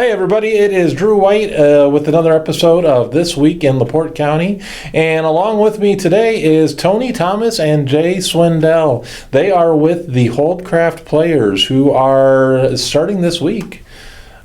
Hi, everybody. It is Drew White with another episode of This Week in LaPorte County. And along with me today is Tony Thomas and Jay Swindell. They are with the Holdcraft Players, who are starting this week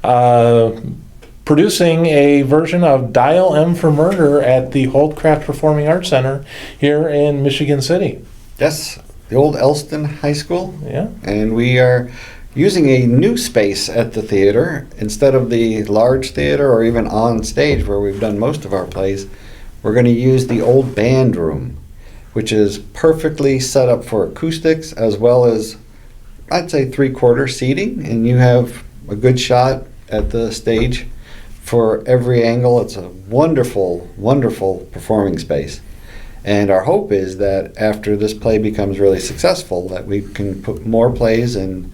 producing a version of Dial M for Murder at the Holdcraft Performing Arts Center here in Michigan City. Yes, the old Elston High School. Yeah. And we are using a new space at the theater. Instead of the large theater or even on stage where we've done most of our plays, we're going to use the old band room, which is perfectly set up for acoustics as well as, I'd say, 3/4 seating, and you have a good shot at the stage for every angle. It's a wonderful, wonderful performing space. And our hope is that after this play becomes really successful, that we can put more plays and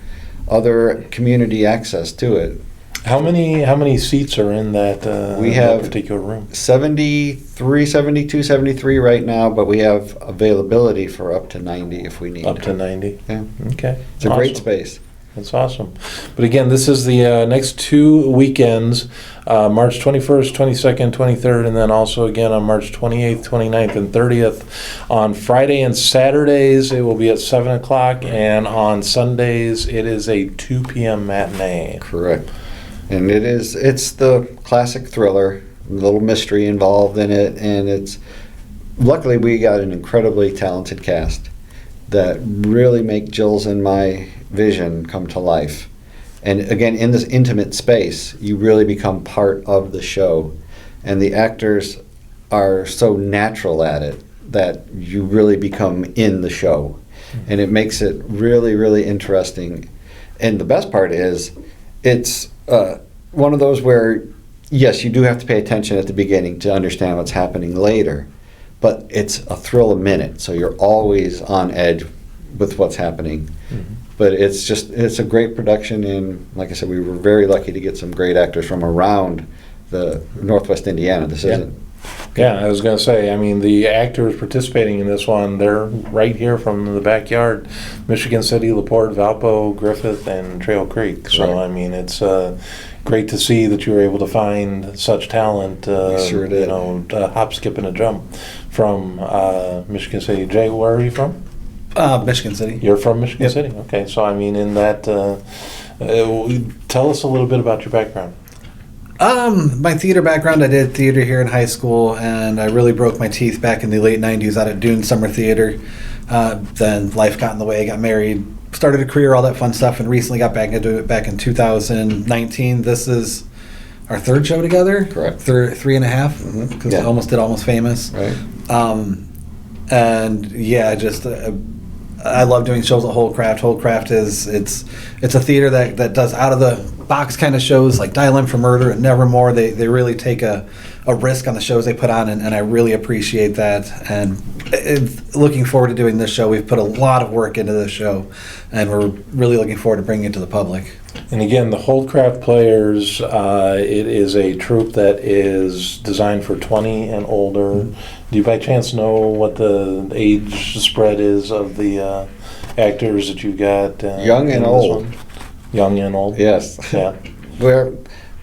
other community access to it. How many seats are in that we have that particular room? 73, 72, 73 right now, but we have availability for up to 90 if we need. Up to 90? Yeah. Okay. It's a great space. That's awesome. But again, this is the next 2 weekends, March 21st, 22nd, 23rd, and then also again on March 28th, 29th, and 30th. On Friday and Saturdays, it will be at 7 o'clock, and on Sundays, it is a 2 p.m. matinee. Correct. And it's the classic thriller, a little mystery involved in it, and luckily we got an incredibly talented cast that really make Jill's and my vision come to life. And again, in this intimate space, you really become part of the show. And the actors are so natural at it that you really become in the show. Mm-hmm. And it makes it really, really interesting. And the best part is, it's one of those where, yes, you do have to pay attention at the beginning to understand what's happening later. But it's a thrill a minute, so you're always on edge with what's happening. Mm-hmm. But it's a great production, and like I said, we were very lucky to get some great actors from around the Northwest Indiana. This isn't. Yeah, I was going to say, I mean, the actors participating in this one, they're right here from the backyard, Michigan City, LaPorte, Valpo, Griffith, and Trail Creek. So, right. I mean, it's great to see that you were able to find such talent, sure did. Hop, skip, and a jump from Michigan City. Jay, where are you from? Michigan City. You're from Michigan City? Okay, so I mean, in that, tell us a little bit about your background. My theater background, I did theater here in high school, and I really broke my teeth back in the late 90s out at Dune Summer Theater. Then life got in the way, I got married, started a career, all that fun stuff, and recently got back into it back in 2019. This is our third show together? Correct. 3.5, because I almost did Almost Famous. Right. And yeah, just... I love doing shows at Holdcraft. Holdcraft it's a theater that does out of the box kind of shows like Dial M for Murder and Nevermore. They really take a risk on the shows they put on, and I really appreciate that. And looking forward to doing this show. We've put a lot of work into this show, and we're really looking forward to bringing it to the public. And again, the Holdcraft Players, it is a troupe that is designed for 20 and older. Mm-hmm. Do you by chance know what the age spread is of the actors that you've got? Young and old. Young and old? Yes. Yeah. We're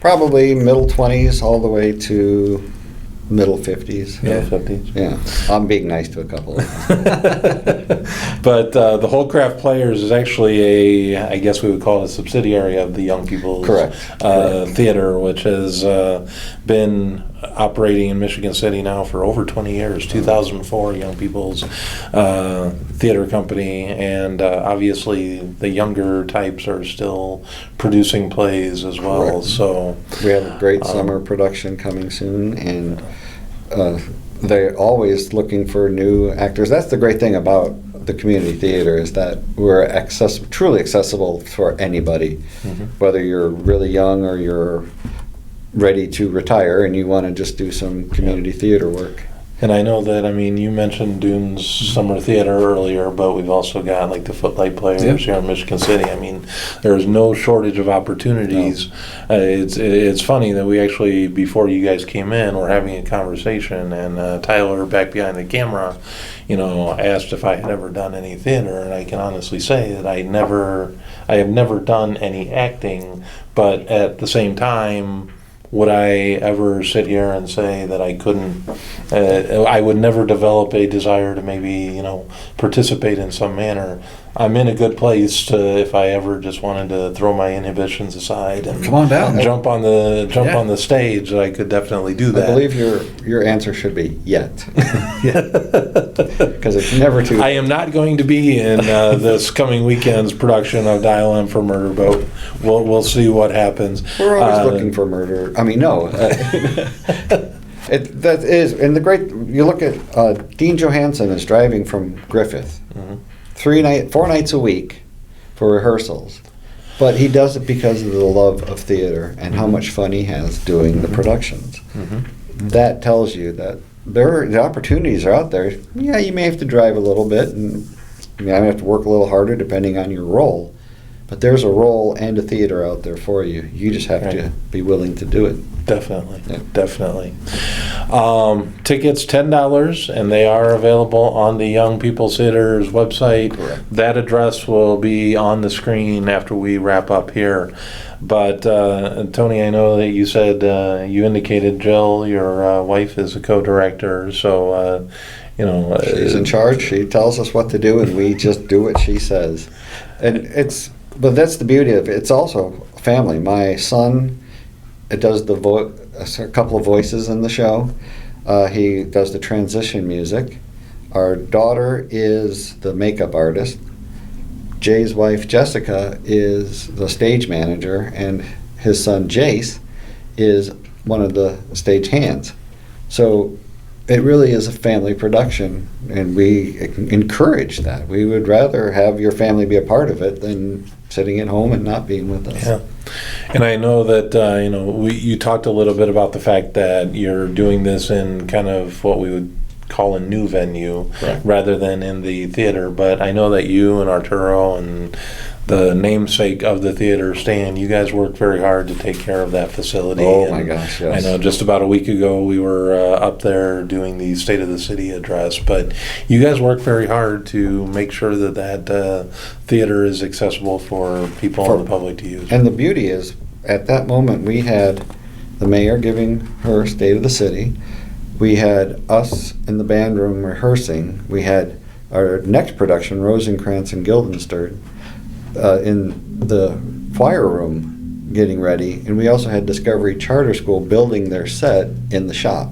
probably middle 20s all the way to middle 50s. Middle 50s. Yeah. I'm being nice to a couple of them. But the Holdcraft Players is actually I guess we would call it a subsidiary of the Young People's Correct. Theater, which has been operating in Michigan City now for over 20 years. 2004, Young People's Theater Company, and obviously the younger types are still producing plays as well. Correct. So we have a great summer production coming soon, and they're always looking for new actors. That's the great thing about the community theater, is that we're truly accessible for anybody, mm-hmm. whether you're really young or you're ready to retire and you want to just do some community theater work. And I know that, I mean, you mentioned Dunes Summer Theater earlier, but we've also got like the Footlight Players here in Michigan City. I mean, there's no shortage of opportunities. No. It's funny that we actually, before you guys came in, were having a conversation, and Tyler, back behind the camera, asked if I had ever done any theater, and I can honestly say that I have never done any acting, but at the same time, would I ever sit here and say that I couldn't? I would never develop a desire to maybe, participate in some manner. I'm in a good place to, if I ever just wanted to throw my inhibitions aside and come on down, jump on the stage, I could definitely do that. I believe your answer should be yet, because it's never too. I am not going to be in this coming weekend's production of Dial M for Murder, but we'll see what happens. We're always looking for murder. I mean, no. That is, and the great. You look at Dean Johansson is driving from Griffith. Mm-hmm. 4 nights a week for rehearsals, but he does it because of the love of theater and how much fun he has doing the productions. Mm-hmm. That tells you that the opportunities are out there. Yeah, you may have to drive a little bit, and you may have to work a little harder depending on your role, but there's a role and a theater out there for you. You just have to be willing to do it. Definitely. Tickets $10, and they are available on the Young People's Theater's website. Correct. That address will be on the screen after we wrap up here. But Tony, I know that you said you indicated Jill, your wife, is a co-director, so she's in charge. She tells us what to do, and we just do what she says. And but that's the beauty of it. It's also family. My son. It does a couple of voices in the show. He does the transition music. Our daughter is the makeup artist. Jay's wife, Jessica, is the stage manager, and his son, Jace, is one of the stage hands. So it really is a family production, and we encourage that. We would rather have your family be a part of it than sitting at home and not being with us. Yeah. And I know that, you talked a little bit about the fact that you're doing this in kind of what we would call a new venue rather than in the theater. But I know that you and Arturo and the namesake of the theater, Stan, you guys worked very hard to take care of that facility. Oh, my gosh, yes. I know just about a week ago we were up there doing the State of the City address, but you guys worked very hard to make sure that theater is accessible for people and the public to use. And the beauty is, at that moment, we had the mayor giving her State of the City. We had us in the band room rehearsing. We had our next production, Rosencrantz and Guildenstern, in the choir room getting ready, and we also had Discovery Charter School building their set in the shop.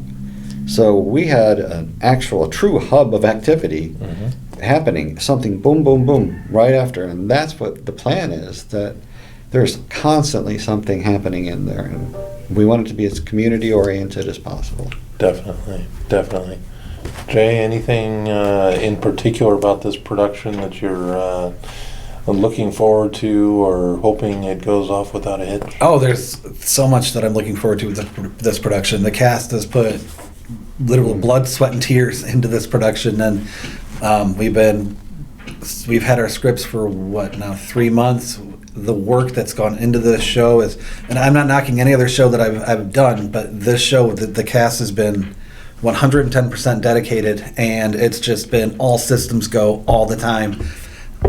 So we had a true hub of activity happening, something boom, boom, boom, right after, and that's what the plan is, that there's constantly something happening in there, and we want it to be as community-oriented as possible. Definitely. Jay, anything in particular about this production that you're looking forward to or hoping it goes off without a hitch? Oh, there's so much that I'm looking forward to with this production. The cast has put literal blood, sweat, and tears into this production, and we've had our scripts for 3 months. The work that's gone into this show is, and I'm not knocking any other show that I've done, but this show, the cast has been 110% dedicated, and it's just been all systems go all the time.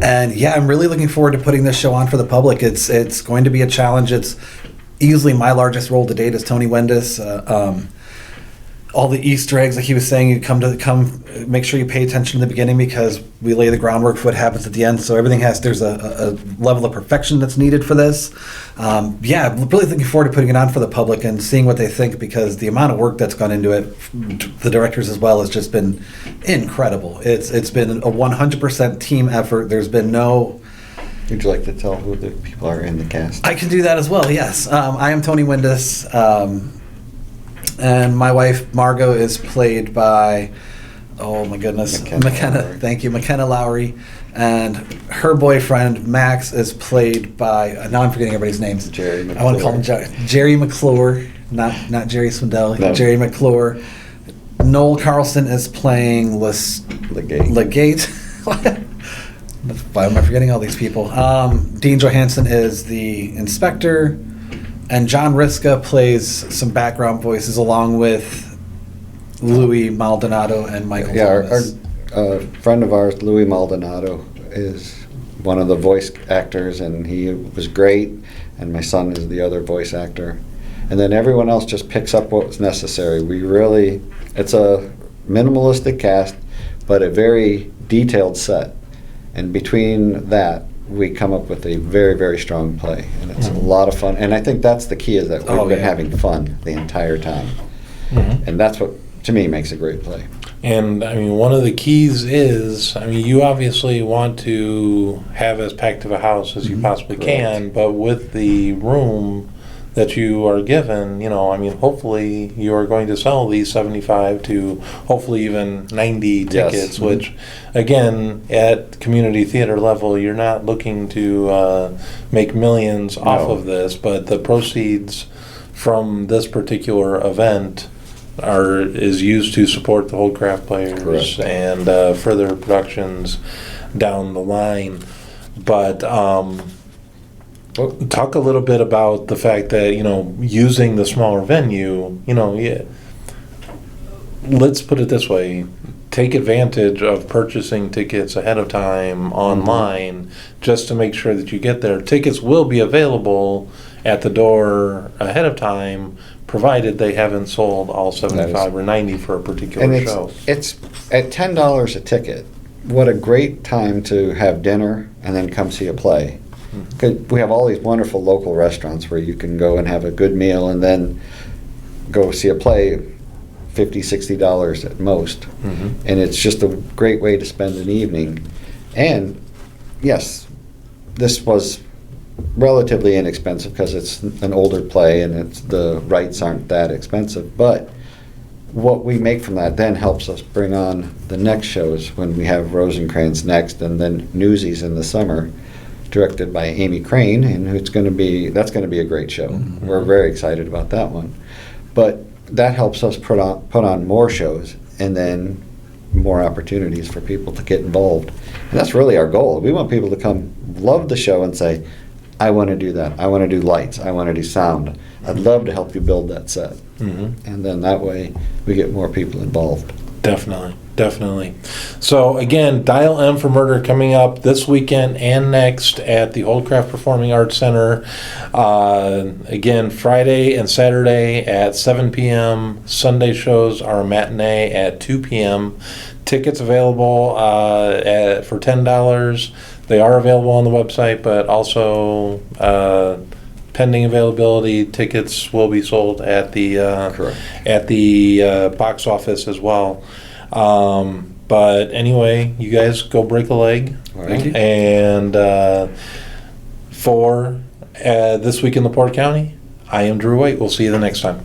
And yeah, I'm really looking forward to putting this show on for the public. It's going to be a challenge. It's easily my largest role to date as Tony Wendis. All the Easter eggs, like he was saying, you come make sure you pay attention in the beginning because we lay the groundwork for what happens at the end. So there's a level of perfection that's needed for this. I'm really looking forward to putting it on for the public and seeing what they think, because the amount of work that's gone into it, the directors as well, has just been incredible. It's been a 100% team effort. There's been no... Would you like to tell who the people are in the cast? I can do that as well, yes. I am Tony Wendis. And my wife, Margot, is played by, oh my goodness, McKenna. Thank you, McKenna Lowry. And her boyfriend, Max, is played by, now I'm forgetting everybody's names. Jerry McClure. I want to call him Jerry McClure, not Jerry Swindell, No. Jerry McClure. Noel Carlson is playing Legate. Legate. Why am I forgetting all these people? Dean Johansson is the inspector, and John Riska plays some background voices along with Louis Maldonado and Michael Thomas. Our friend of ours, Louis Maldonado, is one of the voice actors, and he was great, and my son is the other voice actor. And then everyone else just picks up what's necessary. It's a minimalistic cast, but a very detailed set. And between that, we come up with a very, very strong play. And it's a lot of fun. And I think that's the key, is that we've been having fun the entire time. And that's what, to me, makes a great play. And I mean, one of the keys is, I mean, you obviously want to have as packed of a house as you possibly can, but with the room that you are given, you know, I mean, hopefully you are going to sell these 75 to hopefully even 90 tickets, which, again, at community theater level, you're not looking to make millions off of this, but the proceeds from this particular event is used to support the Holdcraft players and further productions down the line. But talk a little bit about the fact that, you know, using the smaller venue, you know, let's put it this way, take advantage of purchasing tickets ahead of time online just to make sure that you get there. Tickets will be available at the door ahead of time, provided they haven't sold all 75 or 90 for a particular show. It's at $10 a ticket. What a great time to have dinner and then come see a play. Because we have all these wonderful local restaurants where you can go and have a good meal and then go see a play, $50, $60 at most. And it's just a great way to spend an evening. And yes, this was relatively inexpensive because it's an older play and the rights aren't that expensive. But what we make from that then helps us bring on the next shows when we have Rosencrantz next, and then Newsies in the summer, directed by Amy Crane, and that's going to be a great show. We're very excited about that one. But that helps us put on more shows, and then more opportunities for people to get involved. And that's really our goal. We want people to come love the show and say, I want to do that. I want to do lights. I want to do sound. I'd love to help you build that set. And then that way we get more people involved. Definitely. So again, Dial M for Murder coming up this weekend and next at the Holdcraft Performing Arts Center. Again, Friday and Saturday at 7 p.m. Sunday shows are a matinee at 2 p.m. Tickets available for $10. They are available on the website, but also pending availability, tickets will be sold at the box office as well. But anyway, you guys go break a leg. All right. And for This Week in LaPorte County, I am Drew White. We'll see you the next time.